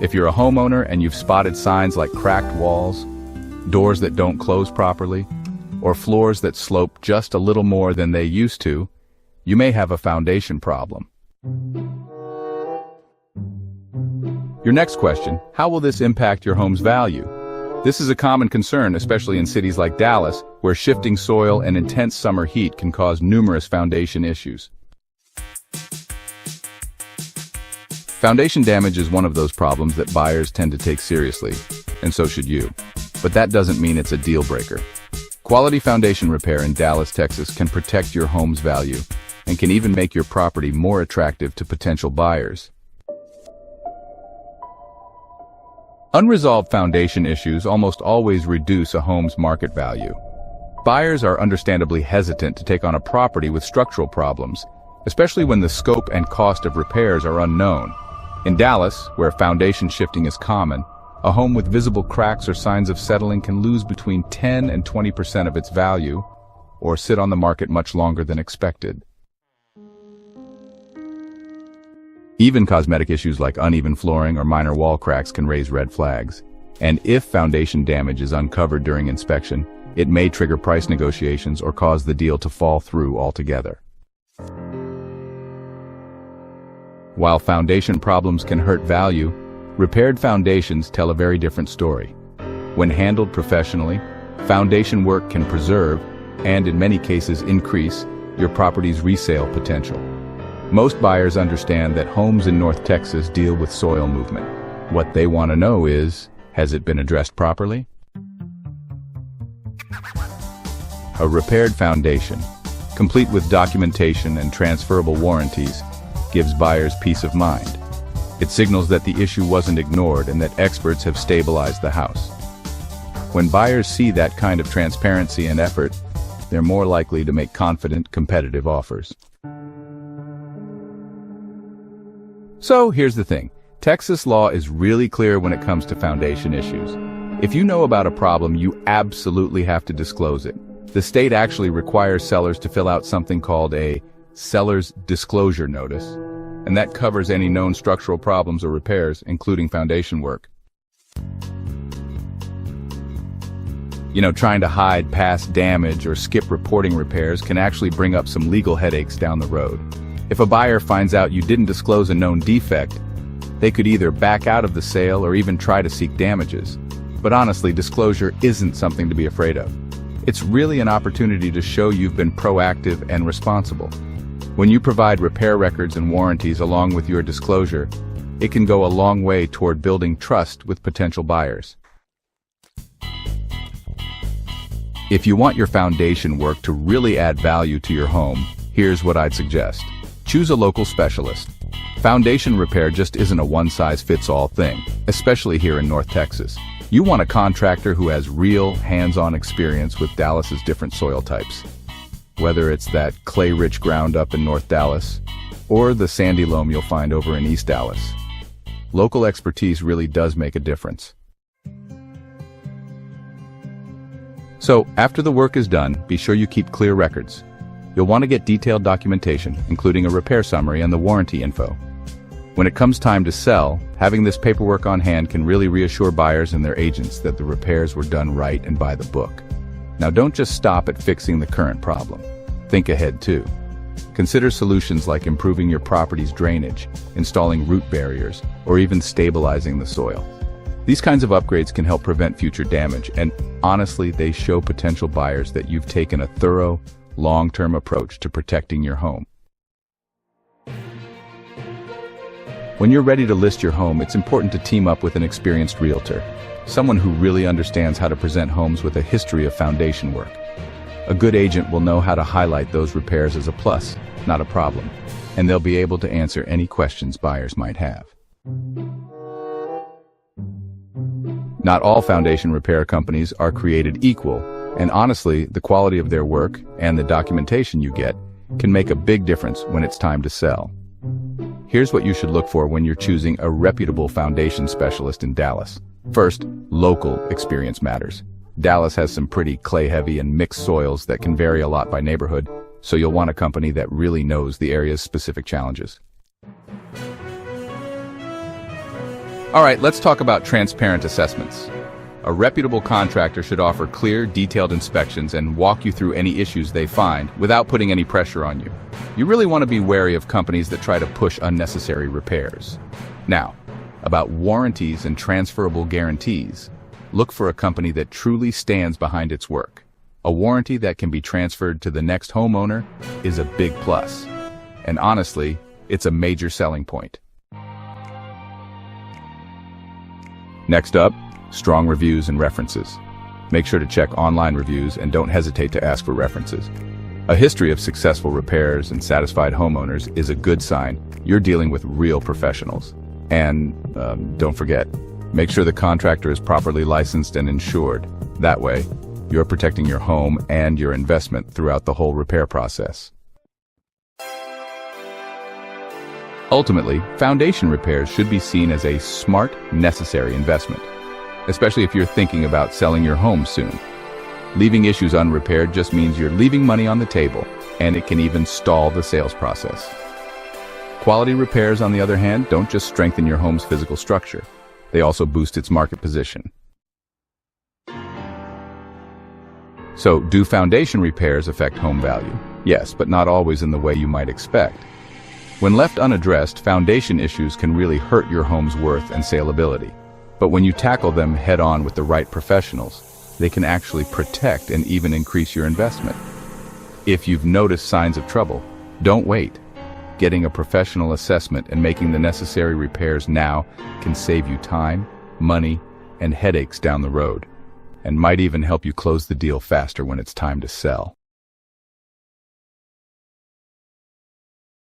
If you're a homeowner and you've spotted signs like cracked walls, doors that don't close properly, or floors that slope just a little more than they used to, you may have a foundation problem. Your next question: how will this impact your home's value? This is a common concern, especially in cities like Dallas, where shifting soil and intense summer heat can cause numerous foundation issues. Foundation damage is one of those problems that buyers tend to take seriously, and so should you. But that doesn't mean it's a deal breaker. Quality foundation repair in Dallas, Texas can protect your home's value and can even make your property more attractive to potential buyers. Unresolved foundation issues almost always reduce a home's market value. Buyers are understandably hesitant to take on a property with structural problems, especially when the scope and cost of repairs are unknown. In Dallas, where foundation shifting is common, a home with visible cracks or signs of settling can lose between 10 and 20% of its value, or sit on the market much longer than expected. Even cosmetic issues like uneven flooring or minor wall cracks can raise red flags. And if foundation damage is uncovered during inspection, it may trigger price negotiations or cause the deal to fall through altogether. While foundation problems can hurt value, repaired foundations tell a very different story. When handled professionally, foundation work can preserve, and in many cases increase, your property's resale potential. Most buyers understand that homes in North Texas deal with soil movement. What they want to know is, has it been addressed properly? A repaired foundation, complete with documentation and transferable warranties, gives buyers peace of mind. It signals that the issue wasn't ignored and that experts have stabilized the house. When buyers see that kind of transparency and effort, they're more likely to make confident, competitive offers. So here's the thing. Texas law is really clear when it comes to foundation issues. If you know about a problem, you absolutely have to disclose it. The state actually requires sellers to fill out something called a seller's disclosure notice, and that covers any known structural problems or repairs, including foundation work. Trying to hide past damage or skip reporting repairs can actually bring up some legal headaches down the road. If a buyer finds out you didn't disclose a known defect, they could either back out of the sale or even try to seek damages. But honestly, disclosure isn't something to be afraid of. It's really an opportunity to show you've been proactive and responsible. When you provide repair records and warranties along with your disclosure, it can go a long way toward building trust with potential buyers. If you want your foundation work to really add value to your home, here's what I'd suggest. Choose a local specialist. Foundation repair just isn't a one-size-fits-all thing, especially here in North Texas. You want a contractor who has real, hands-on experience with Dallas's different soil types. Whether it's that clay-rich ground up in North Dallas, or the sandy loam you'll find over in East Dallas. Local expertise really does make a difference. So, after the work is done, be sure you keep clear records. You'll want to get detailed documentation, including a repair summary and the warranty info. When it comes time to sell, having this paperwork on hand can really reassure buyers and their agents that the repairs were done right and by the book. Now, don't just stop at fixing the current problem. Think ahead too. Consider solutions like improving your property's drainage, installing root barriers, or even stabilizing the soil. These kinds of upgrades can help prevent future damage, and honestly, they show potential buyers that you've taken a thorough, long-term approach to protecting your home. When you're ready to list your home, it's important to team up with an experienced realtor, someone who really understands how to present homes with a history of foundation work. A good agent will know how to highlight those repairs as a plus, not a problem, and they'll be able to answer any questions buyers might have. Not all foundation repair companies are created equal, and honestly, the quality of their work and the documentation you get can make a big difference when it's time to sell. Here's what you should look for when you're choosing a reputable foundation specialist in Dallas. First, local experience matters. Dallas has some pretty clay-heavy and mixed soils that can vary a lot by neighborhood, so you'll want a company that really knows the area's specific challenges. All right, let's talk about transparent assessments. A reputable contractor should offer clear, detailed inspections and walk you through any issues they find without putting any pressure on you. You really want to be wary of companies that try to push unnecessary repairs. Now, about warranties and transferable guarantees, look for a company that truly stands behind its work. A warranty that can be transferred to the next homeowner is a big plus. And honestly, it's a major selling point. Next up, strong reviews and references. Make sure to check online reviews and don't hesitate to ask for references. A history of successful repairs and satisfied homeowners is a good sign you're dealing with real professionals. And don't forget, make sure the contractor is properly licensed and insured. That way, you're protecting your home and your investment throughout the whole repair process. Ultimately, foundation repairs should be seen as a smart, necessary investment, especially if you're thinking about selling your home soon. Leaving issues unrepaired just means you're leaving money on the table, and it can even stall the sales process. Quality repairs, on the other hand, don't just strengthen your home's physical structure. They also boost its market position. So, do foundation repairs affect home value? Yes, but not always in the way you might expect. When left unaddressed, foundation issues can really hurt your home's worth and saleability. But when you tackle them head-on with the right professionals, they can actually protect and even increase your investment. If you've noticed signs of trouble, don't wait. Getting a professional assessment and making the necessary repairs now can save you time, money, and headaches down the road, and might even help you close the deal faster when it's time to sell.